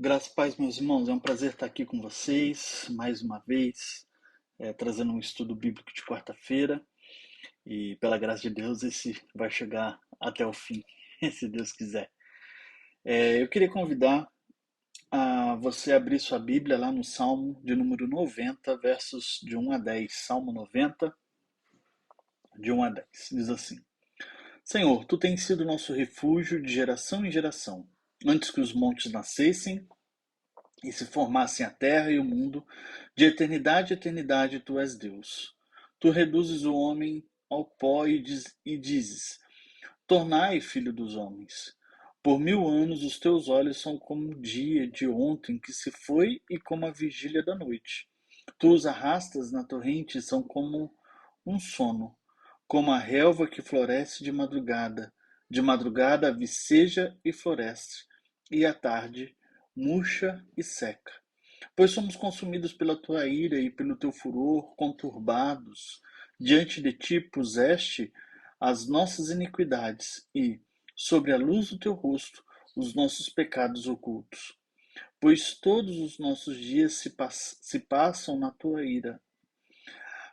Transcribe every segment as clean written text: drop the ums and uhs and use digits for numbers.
Graças e paz, meus irmãos, é um prazer estar aqui com vocês mais uma vez, trazendo um estudo bíblico de quarta-feira e, pela graça de Deus, esse vai chegar até o fim, se Deus quiser. Eu queria convidar a você abrir sua Bíblia lá no Salmo de número 90, versos de 1 a 10. Salmo 90, de 1 a 10. Diz assim: Senhor, tu tens sido nosso refúgio de geração em geração. Antes que os montes nascessem e se formassem a terra e o mundo, de eternidade a eternidade tu és Deus. Tu reduzes o homem ao pó e dizes: Tornai filho dos homens. Por 1000 anos os teus olhos são como o dia de ontem que se foi e como a vigília da noite. Tu os arrastas na torrente e são como um sono, como a relva que floresce de madrugada viceja e floresce, e à tarde murcha e seca. Pois somos consumidos pela tua ira e pelo teu furor, conturbados. Diante de ti puseste as nossas iniquidades e, sobre a luz do teu rosto, os nossos pecados ocultos. Pois todos os nossos dias se passam na tua ira.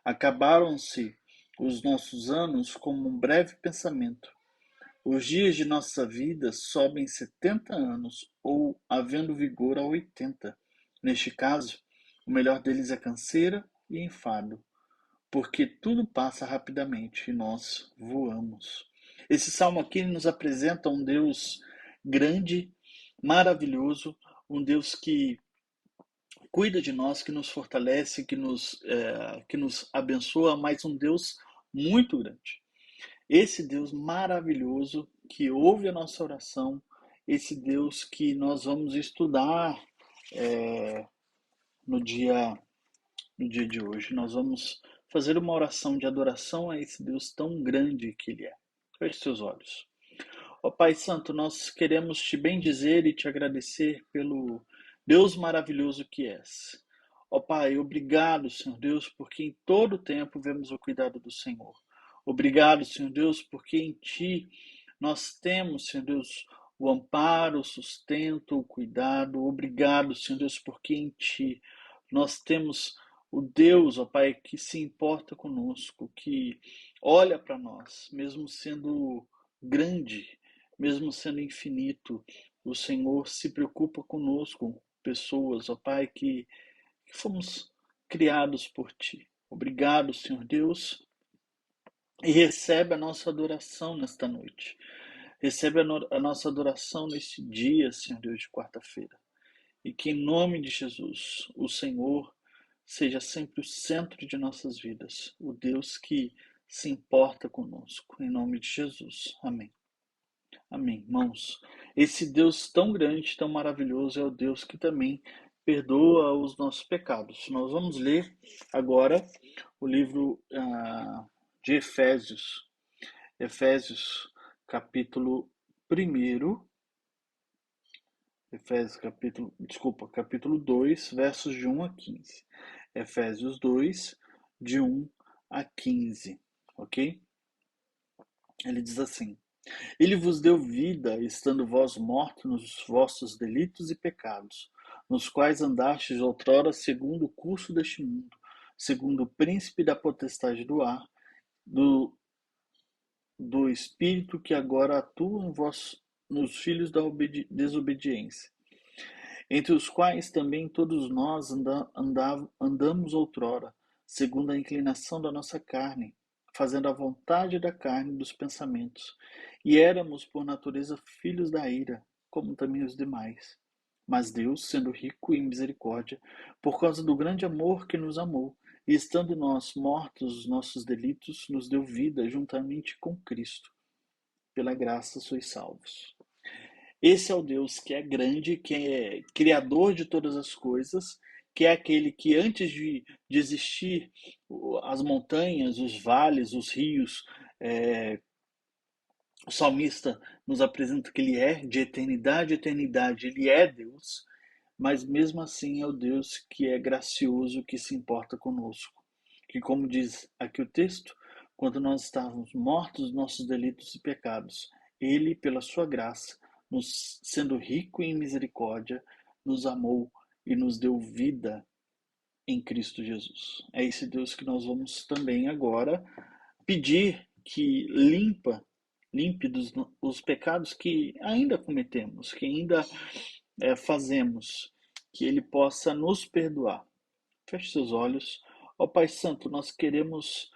Acabaram-se os nossos anos como um breve pensamento. Os dias de nossa vida sobem 70 anos, ou, havendo vigor, a 80. Neste caso, o melhor deles é canseira e enfado, porque tudo passa rapidamente e nós voamos. Esse salmo aqui nos apresenta um Deus grande, maravilhoso, um Deus que cuida de nós, que nos fortalece, que nos abençoa, mas um Deus muito grande. Esse Deus maravilhoso que ouve a nossa oração, esse Deus que nós vamos estudar é, no dia, no dia de hoje. Nós vamos fazer uma oração de adoração a esse Deus tão grande que Ele é. Feche seus olhos. Ó Pai Santo, nós queremos te bendizer e te agradecer pelo Deus maravilhoso que és. Ó Pai, obrigado, Senhor Deus, porque em todo tempo vemos o cuidado do Senhor. Obrigado, Senhor Deus, porque em Ti nós temos, Senhor Deus, o amparo, o sustento, o cuidado. Obrigado, Senhor Deus, porque em Ti nós temos o Deus, ó Pai, que se importa conosco, que olha para nós, mesmo sendo grande, mesmo sendo infinito, o Senhor se preocupa conosco, pessoas, ó Pai, que fomos criados por Ti. Obrigado, Senhor Deus, e recebe a nossa adoração nesta noite. Recebe a nossa adoração neste dia, Senhor Deus, de quarta-feira. E que em nome de Jesus, o Senhor seja sempre o centro de nossas vidas, o Deus que se importa conosco. Em nome de Jesus. Amém. Amém, irmãos. Esse Deus tão grande, tão maravilhoso é o Deus que também perdoa os nossos pecados. Nós vamos ler agora o livro de Efésios. Efésios, capítulo primeiro. Capítulo 2, versos de 1 a 15. Efésios 2, de 1 a 15. Ok? Ele diz assim: Ele vos deu vida, estando vós mortos nos vossos delitos e pecados, nos quais andastes outrora segundo o curso deste mundo, segundo o príncipe da potestade do ar, do, do espírito que agora atua em vós, nos filhos da desobediência, entre os quais também todos nós andamos outrora, segundo a inclinação da nossa carne, fazendo a vontade da carne e dos pensamentos. E éramos, por natureza, filhos da ira, como também os demais. Mas Deus, sendo rico em misericórdia, por causa do grande amor que nos amou, e estando nós mortos os nossos delitos, nos deu vida juntamente com Cristo. Pela graça sois salvos. Esse é o Deus que é grande, que é criador de todas as coisas, que é aquele que antes de existir as montanhas, os vales, os rios, é, o salmista nos apresenta que ele é de eternidade a eternidade, ele é Deus, mas mesmo assim é o Deus que é gracioso, que se importa conosco. Que, como diz aqui o texto, quando nós estávamos mortos dos nossos delitos e pecados, ele, pela sua graça, nos sendo rico em misericórdia, nos amou e nos deu vida em Cristo Jesus. É esse Deus que nós vamos também agora pedir que limpe os pecados que ainda cometemos, que ainda fazemos, que Ele possa nos perdoar. Feche seus olhos. Ó Pai Santo, nós queremos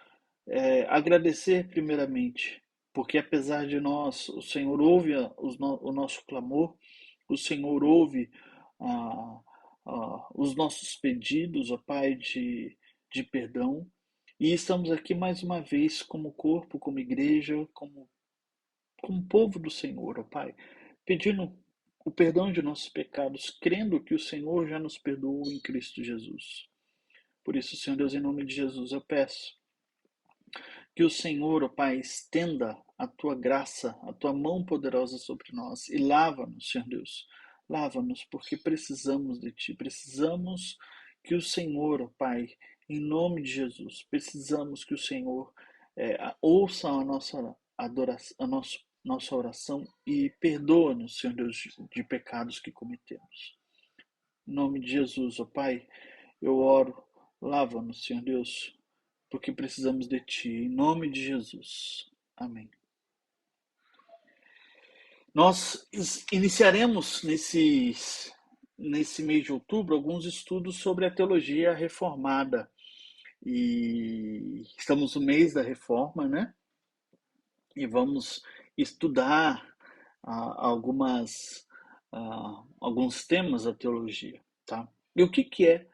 agradecer primeiramente, porque apesar de nós, o Senhor ouve o nosso clamor, o Senhor ouve ah, os nossos pedidos, ó Pai, de perdão. E estamos aqui mais uma vez como corpo, como igreja, como povo do Senhor, ó Pai, pedindo o perdão de nossos pecados, crendo que o Senhor já nos perdoou em Cristo Jesus. Por isso, Senhor Deus, em nome de Jesus, eu peço que o Senhor, ó Pai, estenda a tua graça, a tua mão poderosa sobre nós e lava-nos, Senhor Deus. Lava-nos, porque precisamos de Ti. Precisamos que o Senhor, ó Pai, em nome de Jesus, precisamos que o Senhor ouça a nossa adoração, nossa oração e perdoa-nos, Senhor Deus, de pecados que cometemos. Em nome de Jesus, ó Pai, eu oro, lava-nos, Senhor Deus, porque precisamos de Ti, em nome de Jesus. Amém. Nós iniciaremos nesse mês de outubro alguns estudos sobre a teologia reformada. E estamos no mês da reforma, né? E vamos estudar alguns temas da teologia, tá? E o que é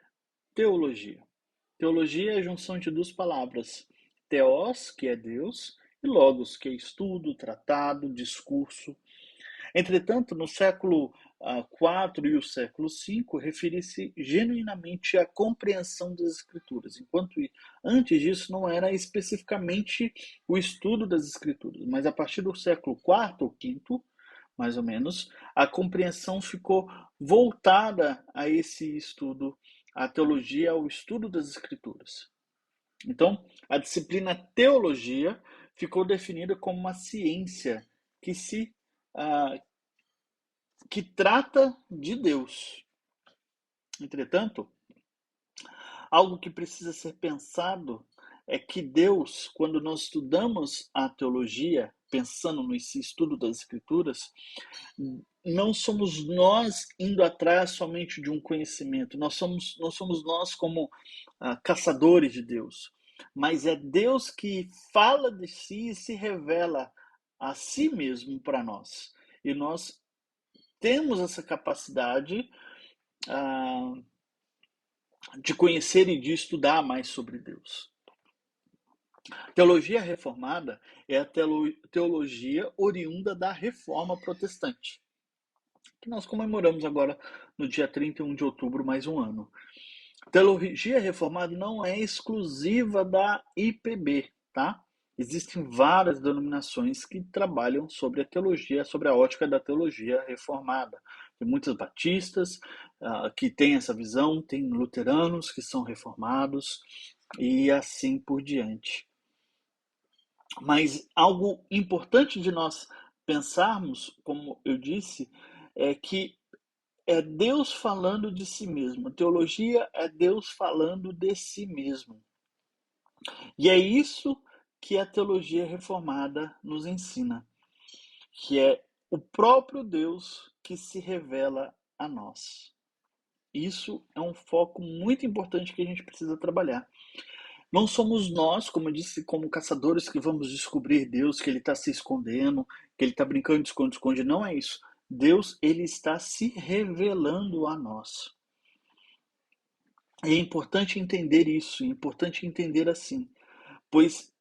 teologia? Teologia é a junção de duas palavras: theos, que é Deus, e logos, que é estudo, tratado, discurso. Entretanto, no século IV e o século V, refere-se genuinamente à compreensão das Escrituras, enquanto antes disso não era especificamente o estudo das Escrituras, mas a partir do século IV ou V, mais ou menos, a compreensão ficou voltada a esse estudo, a teologia, ao estudo das Escrituras. Então, a disciplina teologia ficou definida como uma ciência que trata de Deus. Entretanto, algo que precisa ser pensado é que Deus, quando nós estudamos a teologia, pensando nesse estudo das Escrituras, não somos nós indo atrás somente de um conhecimento, não somos nós como caçadores de Deus, mas é Deus que fala de si e se revela a si mesmo para nós. E nós temos essa capacidade de conhecer e de estudar mais sobre Deus. Teologia reformada é a teologia oriunda da Reforma Protestante, que nós comemoramos agora no dia 31 de outubro, mais um ano. Teologia reformada não é exclusiva da IPB, tá? Existem várias denominações que trabalham sobre a teologia, sobre a ótica da teologia reformada. Tem muitos batistas que têm essa visão, tem luteranos que são reformados e assim por diante. Mas algo importante de nós pensarmos, como eu disse, é que é Deus falando de si mesmo. A teologia é Deus falando de si mesmo. E é isso que a teologia reformada nos ensina, que é o próprio Deus que se revela a nós. Isso é um foco muito importante que a gente precisa trabalhar. Não somos nós, como eu disse, como caçadores que vamos descobrir Deus, que Ele está se escondendo, que Ele está brincando de esconde-esconde. Não é isso. Deus, Ele está se revelando a nós. E é importante entender isso, é importante entender assim, pois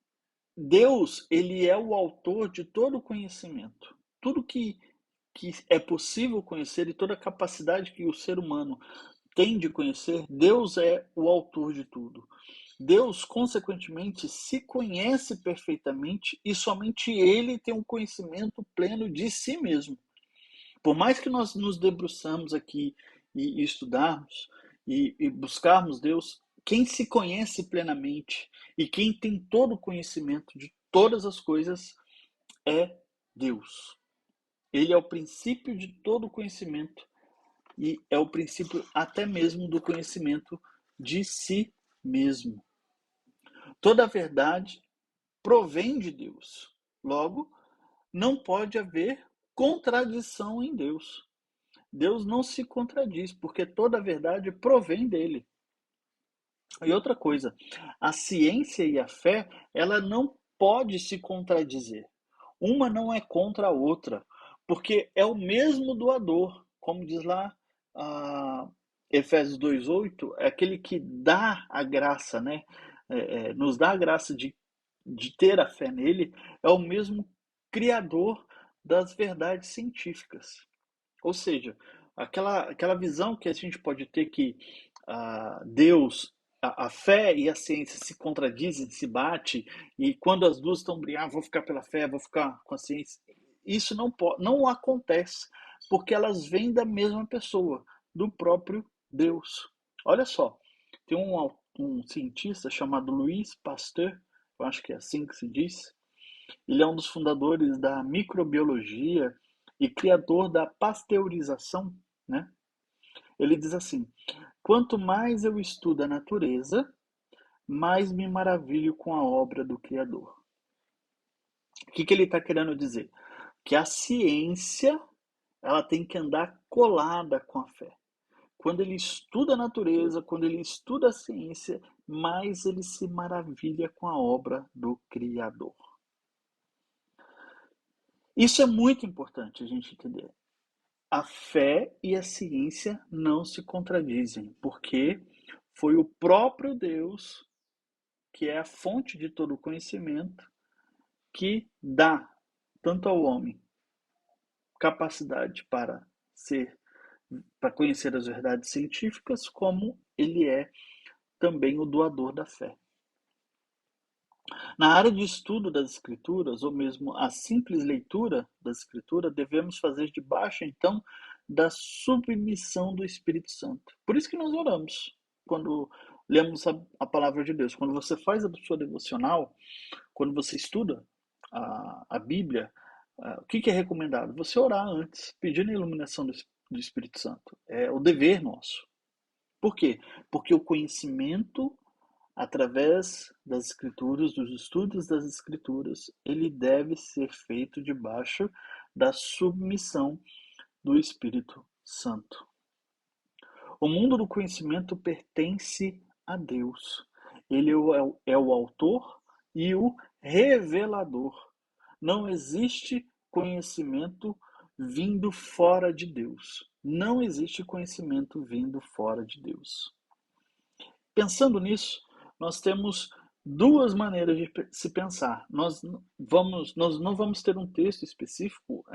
Deus, Ele é o autor de todo o conhecimento. Tudo que é possível conhecer e toda a capacidade que o ser humano tem de conhecer, Deus é o autor de tudo. Deus, consequentemente, se conhece perfeitamente e somente Ele tem um conhecimento pleno de si mesmo. Por mais que nós nos debruçamos aqui e estudarmos e buscarmos Deus, quem se conhece plenamente e quem tem todo o conhecimento de todas as coisas é Deus. Ele é o princípio de todo o conhecimento e é o princípio até mesmo do conhecimento de si mesmo. Toda a verdade provém de Deus. Logo, não pode haver contradição em Deus. Deus não se contradiz, porque toda a verdade provém dele. E outra coisa, a ciência e a fé, ela não pode se contradizer. Uma não é contra a outra, porque é o mesmo doador, como diz lá Efésios 2:8, é aquele que dá a graça, né? Nos dá a graça de ter a fé nele, é o mesmo criador das verdades científicas. Ou seja, aquela visão que a gente pode ter que Deus, a fé e a ciência se contradizem, se batem, e quando as duas estão brigando, vou ficar pela fé, vou ficar com a ciência, isso não acontece, porque elas vêm da mesma pessoa, do próprio Deus. Olha só, tem um cientista chamado Louis Pasteur, eu acho que é assim que se diz, ele é um dos fundadores da microbiologia e criador da pasteurização, né? Ele diz assim: quanto mais eu estudo a natureza, mais me maravilho com a obra do Criador. O que ele está querendo dizer? Que a ciência ela tem que andar colada com a fé. Quando ele estuda a natureza, quando ele estuda a ciência, mais ele se maravilha com a obra do Criador. Isso é muito importante a gente entender. A fé e a ciência não se contradizem, porque foi o próprio Deus, que é a fonte de todo o conhecimento, que dá tanto ao homem capacidade para conhecer as verdades científicas, como ele é também o doador da fé. Na área de estudo das Escrituras, ou mesmo a simples leitura das Escrituras, devemos fazer debaixo, então, da submissão do Espírito Santo. Por isso que nós oramos quando lemos a palavra de Deus. Quando você faz a sua devocional, quando você estuda a Bíblia, o que é recomendado? Você orar antes, pedindo a iluminação do Espírito Santo. É o dever nosso. Por quê? Porque o conhecimento através das escrituras, dos estudos das escrituras, ele deve ser feito debaixo da submissão do Espírito Santo. O mundo do conhecimento pertence a Deus. Ele é o autor e o revelador. Não existe conhecimento vindo fora de Deus. Não existe conhecimento vindo fora de Deus. Pensando nisso, nós temos duas maneiras de se pensar. Nós não vamos ter um texto específico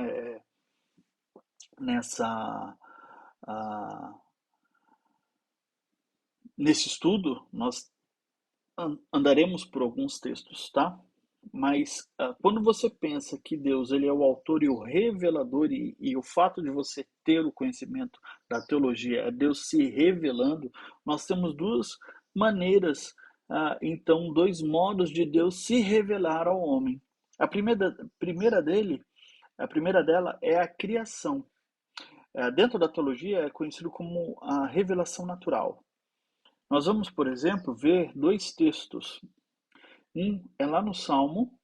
nessa nesse estudo. Nós andaremos por alguns textos, tá? Mas quando você pensa que Deus ele é o autor e o revelador, e o fato de você ter o conhecimento da teologia é Deus se revelando, nós temos duas maneiras, então, dois modos de Deus se revelar ao homem. A primeira dela é a criação. Dentro da teologia é conhecido como a revelação natural. Nós vamos, por exemplo, ver dois textos. Um é lá no Salmo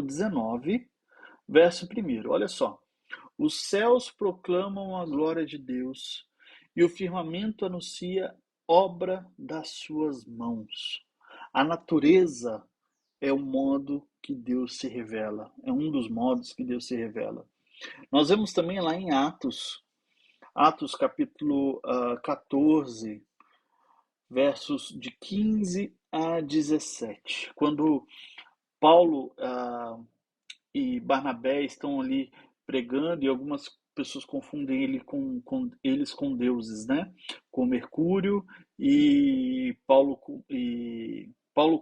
19, verso 1. Olha só. Os céus proclamam a glória de Deus e o firmamento anuncia obra das suas mãos. A natureza é o modo que Deus se revela, é um dos modos que Deus se revela. Nós vemos também lá em Atos capítulo 14, versos de 15 a 17, quando Paulo e Barnabé estão ali pregando, e algumas pessoas confundem eles com deuses, né? Com Mercúrio, e Paulo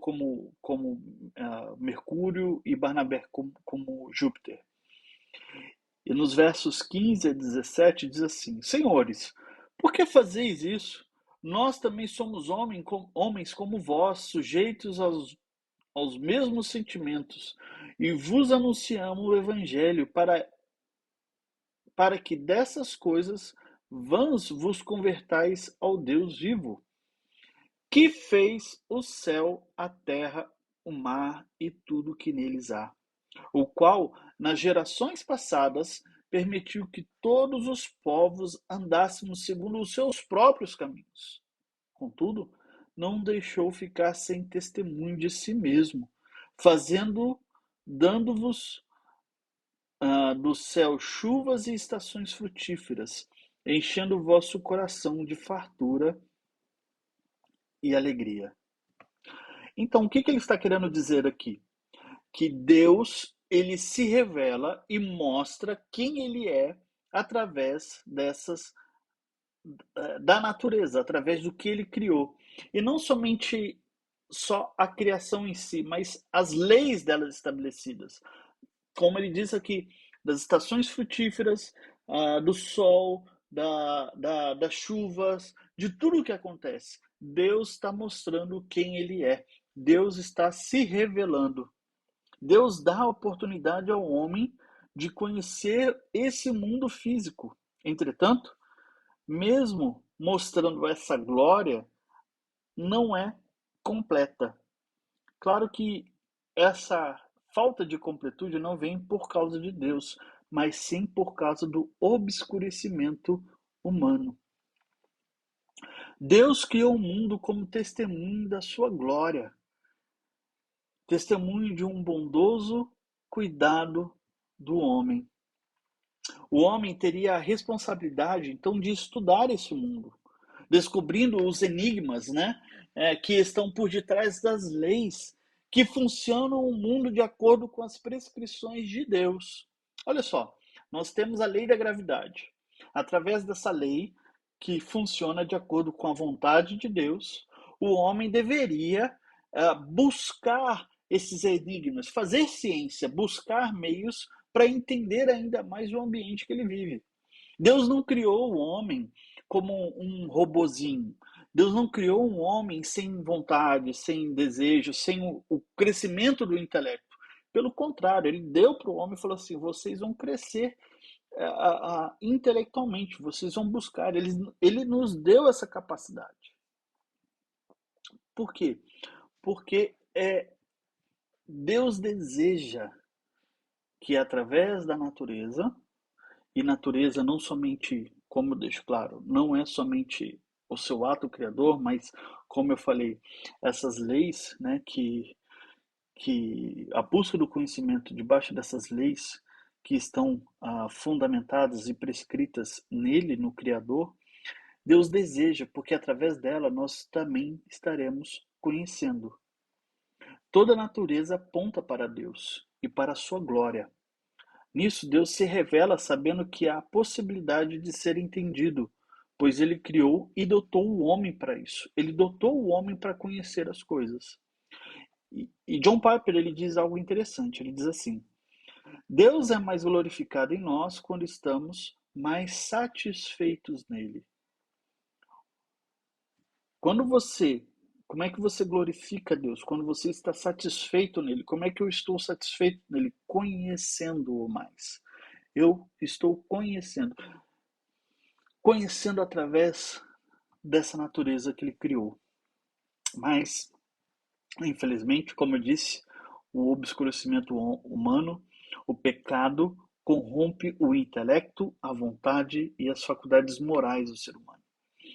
como Mercúrio, e Barnabé como Júpiter. E nos versos 15 a 17 diz assim: Senhores, por que fazeis isso? Nós também somos homens como vós, sujeitos aos mesmos sentimentos, e vos anunciamos o Evangelho para que dessas coisas vãs vos convertais ao Deus vivo, que fez o céu, a terra, o mar e tudo que neles há, o qual, nas gerações passadas, permitiu que todos os povos andássemos segundo os seus próprios caminhos. Contudo, não deixou ficar sem testemunho de si mesmo, fazendo, dando-vos do céu chuvas e estações frutíferas, enchendo o vosso coração de fartura e alegria. Então, o que ele está querendo dizer aqui? Que Deus, ele se revela e mostra quem ele é através da natureza, através do que ele criou. E não somente só a criação em si, mas as leis delas estabelecidas. Como ele diz aqui, das estações frutíferas, do sol, das chuvas, de tudo o que acontece. Deus está mostrando quem ele é. Deus está se revelando. Deus dá a oportunidade ao homem de conhecer esse mundo físico. Entretanto, mesmo mostrando essa glória, não é completa. Claro que essa falta de completude não vem por causa de Deus, mas sim por causa do obscurecimento humano. Deus criou o mundo como testemunho da sua glória, testemunho de um bondoso cuidado do homem. O homem teria a responsabilidade, então, de estudar esse mundo, descobrindo os enigmas, né, que estão por detrás das leis que funcionam o mundo de acordo com as prescrições de Deus. Olha só, nós temos a lei da gravidade. Através dessa lei, que funciona de acordo com a vontade de Deus, o homem deveria buscar esses enigmas, fazer ciência, buscar meios para entender ainda mais o ambiente que ele vive. Deus não criou o homem como um robozinho. Deus não criou um homem sem vontade, sem desejo, sem o crescimento do intelecto. Pelo contrário, ele deu para o homem e falou assim: vocês vão crescer intelectualmente, vocês vão buscar. Ele nos deu essa capacidade. Por quê? Porque Deus deseja que através da natureza, e natureza não somente, como eu deixo claro, não é somente o seu ato criador, mas, como eu falei, essas leis, né, que a busca do conhecimento debaixo dessas leis que estão fundamentadas e prescritas nele, no Criador, Deus deseja, porque através dela nós também estaremos conhecendo. Toda a natureza aponta para Deus e para a sua glória. Nisso, Deus se revela sabendo que há a possibilidade de ser entendido, pois ele criou e dotou o homem para isso. Ele dotou o homem para conhecer as coisas. E John Piper, ele diz algo interessante. Ele diz assim: Deus é mais glorificado em nós quando estamos mais satisfeitos nele. Quando você, como é que você glorifica Deus? Quando você está satisfeito nele. Como é que eu estou satisfeito nele? Conhecendo-o mais. Eu estou conhecendo através dessa natureza que ele criou. Mas, infelizmente, como eu disse, o obscurecimento humano, o pecado, corrompe o intelecto, a vontade e as faculdades morais do ser humano.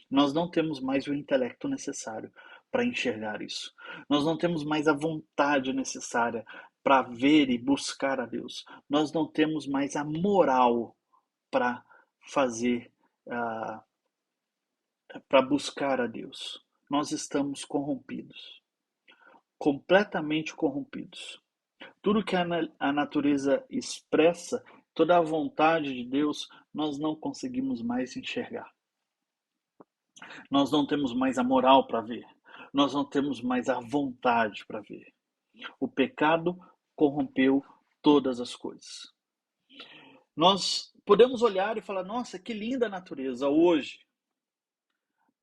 Nós não temos mais o intelecto necessário para enxergar isso. Nós não temos mais a vontade necessária para ver e buscar a Deus. Nós não temos mais a moral para fazer, para buscar a Deus. Nós estamos corrompidos, completamente corrompidos. Tudo que a natureza expressa, toda a vontade de Deus, nós não conseguimos mais enxergar. Nós não temos mais a moral para ver. Nós não temos mais a vontade para ver. O pecado corrompeu todas as coisas. Nós podemos olhar e falar: nossa, que linda a natureza hoje.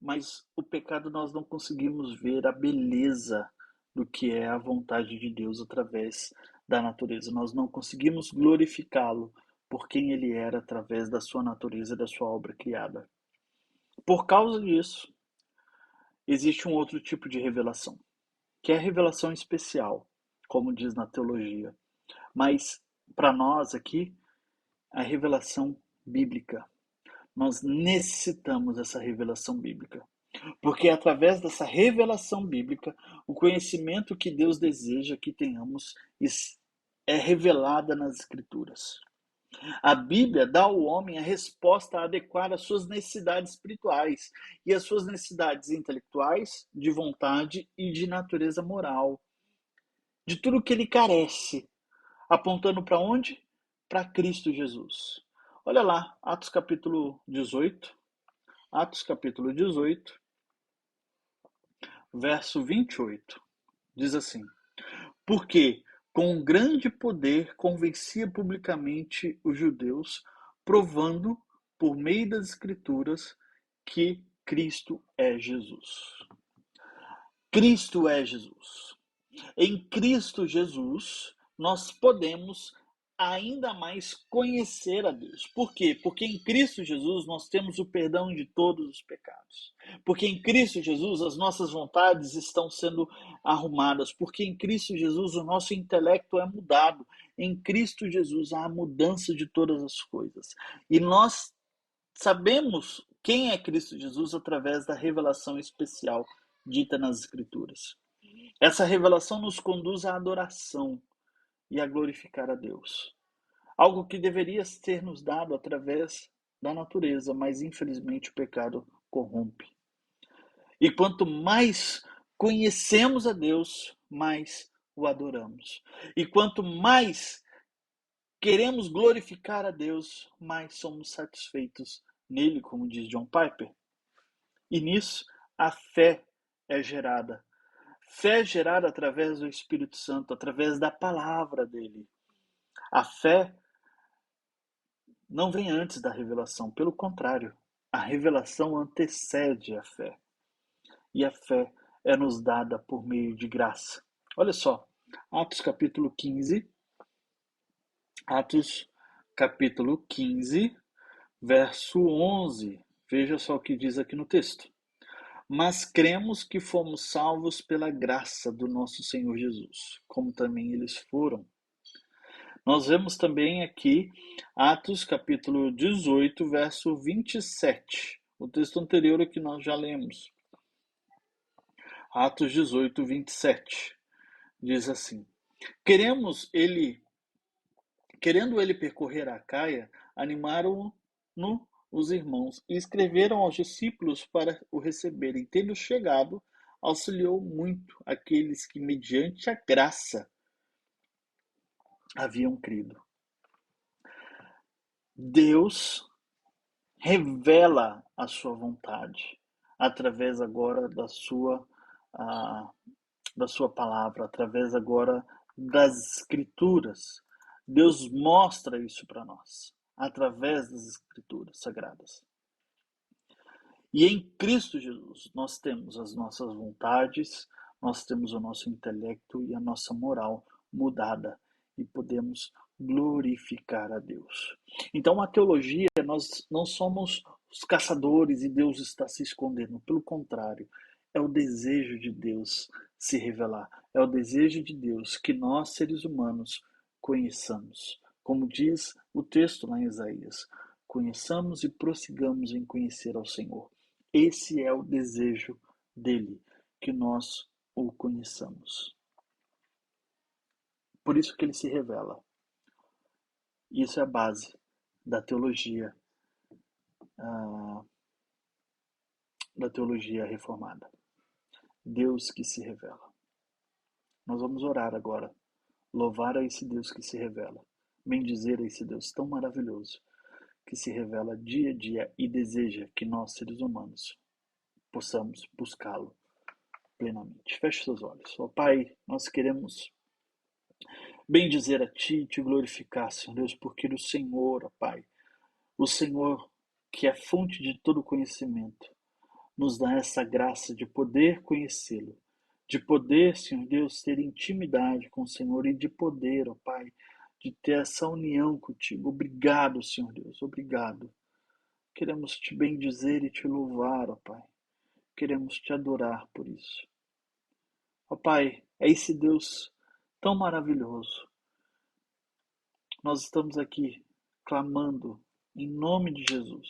Mas o pecado nós não conseguimos ver a beleza do que é a vontade de Deus através da natureza. Nós não conseguimos glorificá-lo por quem ele era através da sua natureza e da sua obra criada. Por causa disso, existe um outro tipo de revelação, que é a revelação especial, como diz na teologia. Mas, para nós aqui, a revelação bíblica. Nós necessitamos dessa revelação bíblica. Porque é através dessa revelação bíblica, o conhecimento que Deus deseja que tenhamos é revelada nas Escrituras. A Bíblia dá ao homem a resposta adequada às suas necessidades espirituais e às suas necessidades intelectuais, de vontade e de natureza moral. De tudo que ele carece, apontando para onde? Para Cristo Jesus. Olha lá, Atos capítulo 18. Atos capítulo 18, verso 28. Diz assim: Porque com grande poder convencia publicamente os judeus, provando por meio das Escrituras que Cristo é Jesus. Cristo é Jesus. Em Cristo Jesus, nós podemos ainda mais conhecer a Deus. Por quê? Porque em Cristo Jesus nós temos o perdão de todos os pecados. Porque em Cristo Jesus as nossas vontades estão sendo arrumadas. Porque em Cristo Jesus o nosso intelecto é mudado. Em Cristo Jesus há a mudança de todas as coisas. E nós sabemos quem é Cristo Jesus através da revelação especial dita nas Escrituras. Essa revelação nos conduz à adoração e a glorificar a Deus. Algo que deveria ter nos dado através da natureza, mas infelizmente o pecado corrompe. E quanto mais conhecemos a Deus, mais o adoramos. E quanto mais queremos glorificar a Deus, mais somos satisfeitos nele, como diz John Piper. E nisso a fé é gerada. Fé é gerada através do Espírito Santo, através da palavra dele. A fé não vem antes da revelação, pelo contrário, a revelação antecede a fé. E a fé é nos dada por meio de graça. Olha só, Atos capítulo 15, Atos capítulo 15, verso 11. Veja só o que diz aqui no texto. Mas cremos que fomos salvos pela graça do nosso Senhor Jesus, como também eles foram. Nós vemos também aqui Atos capítulo 18, verso 27. O texto anterior que nós já lemos. Atos 18, 27. Diz assim: Querendo ele percorrer a Caia, animaram-no os irmãos e escreveram aos discípulos para o receberem. Tendo chegado, auxiliou muito aqueles que, mediante a graça, haviam crido. Deus revela a sua vontade através agora da sua palavra, através agora das escrituras. Deus mostra isso para nós através das escrituras sagradas. E em Cristo Jesus nós temos as nossas vontades, nós temos o nosso intelecto e a nossa moral mudada e podemos glorificar a Deus. Então a teologia, nós não somos os caçadores e Deus está se escondendo, pelo contrário, é o desejo de Deus se revelar, é o desejo de Deus que nós seres humanos conheçamos. Como diz o texto lá em Isaías, conheçamos e prossigamos em conhecer ao Senhor. Esse é o desejo dele, que nós o conheçamos. Por isso que ele se revela. Isso é a base da teologia, da teologia reformada. Deus que se revela. Nós vamos orar agora, louvar a esse Deus que se revela, bendizer a esse Deus tão maravilhoso, que se revela dia a dia e deseja que nós, seres humanos, possamos buscá-lo plenamente. Feche seus olhos. Ó Pai, nós queremos bendizer a Ti e Te glorificar, Senhor Deus, porque o Senhor, ó Pai, o Senhor que é fonte de todo conhecimento, nos dá essa graça de poder conhecê-lo, de poder, Senhor Deus, ter intimidade com o Senhor e de poder, ó Pai, de ter essa união contigo. Obrigado, Senhor Deus, obrigado. Queremos te bendizer e te louvar, ó Pai. Queremos te adorar por isso. Ó Pai, é esse Deus tão maravilhoso. Nós estamos aqui clamando em nome de Jesus.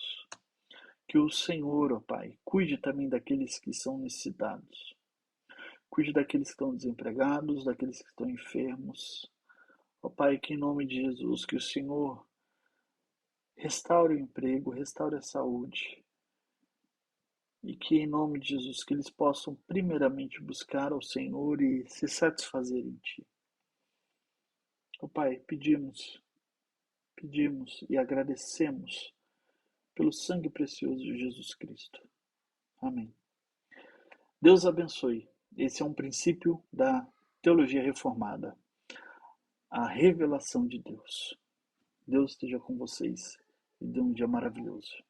Que o Senhor, ó Pai, cuide também daqueles que são necessitados. Cuide daqueles que estão desempregados, daqueles que estão enfermos. Ó Pai, que em nome de Jesus, que o Senhor restaure o emprego, restaure a saúde. E que em nome de Jesus, que eles possam primeiramente buscar ao Senhor e se satisfazer em Ti. Ó Pai, pedimos e agradecemos pelo sangue precioso de Jesus Cristo. Amém. Deus abençoe. Esse é um princípio da teologia reformada. A revelação de Deus. Deus esteja com vocês e dê um dia maravilhoso.